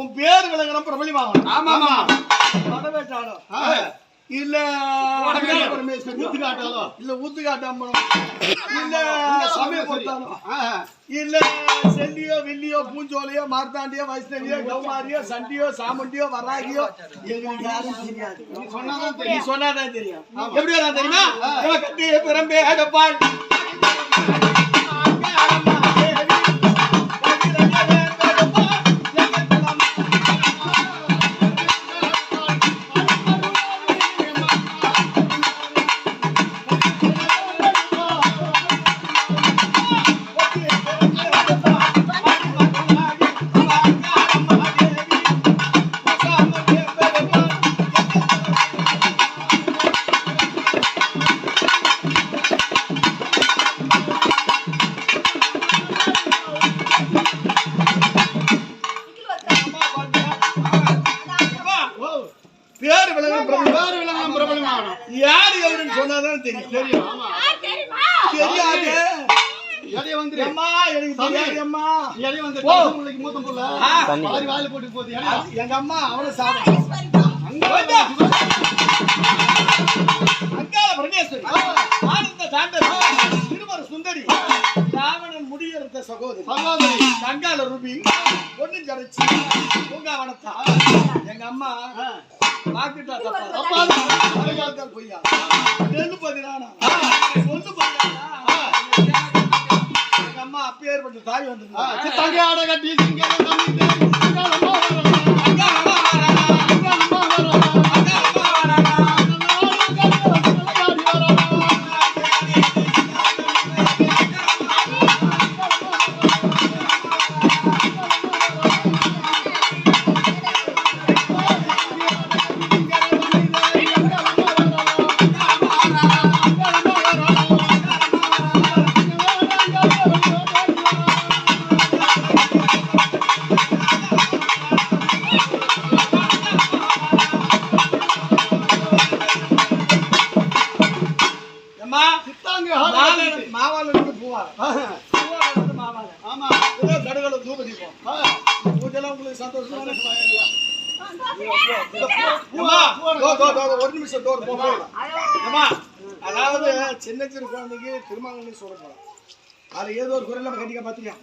உன் பேர் விளங்கணும் பிரபலியமாகணும். ஆமா ஆமா. வரவேற்றாலும் இல்ல ஊத்து காட்டாலும் இல்ல ஊத்து காட்டாம இல்ல சமயம் கொடுத்தாலும் இல்ல செல்லியோ வில்லியோ பூஞ்சோலையோ மார்த்தாண்டியோ வைஷ்ணவியோ கௌமாரியோ சண்டியோ சாமுண்டியோ வராகியோ எங்களுக்கு யாரும் தெரியாது. நீ சொன்னாதான் தெரியும். எப்படி வரா தெரியுமா? கட்டி பிறம்பே அடப்பாள் யாரு எவருன்னு சொன்னாதான் தெரியும். தெரியும். தெரியாது. எங்க அம்மா அவனை சுந்தரி ராவணன் முடியெடுத்த சகோதரி தங்கால ரூபி பொண்ணு ஜடைச்சு பூங்காவனத்தா எங்க அம்மா பாக்கிட்டா தப்பா பொய்யா நெல்லு பதினானா சொல்லு எங்க அம்மா அப்பேற்பட்ட தாய் வந்து தங்காட கட்டி மாவால இருந்து பூவால மாவால ஆமா ஏதோ கடுகளை தூப தீபம் பூஜெல்லாம் உங்களுக்கு சந்தோஷமா ஒரு நிமிஷம் டோர் போகலாம். அதாவது சின்ன சிறு குழந்தைக்கு திருமணம் சொல்ல போறோம். அது ஏதோ ஒரு குரல் நம்ம கண்டிப்பா பாத்தியா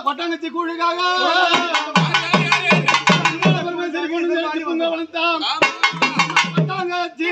கொட்டாங்கச்சி கூழுக்காக கொட்டாங்கச்சி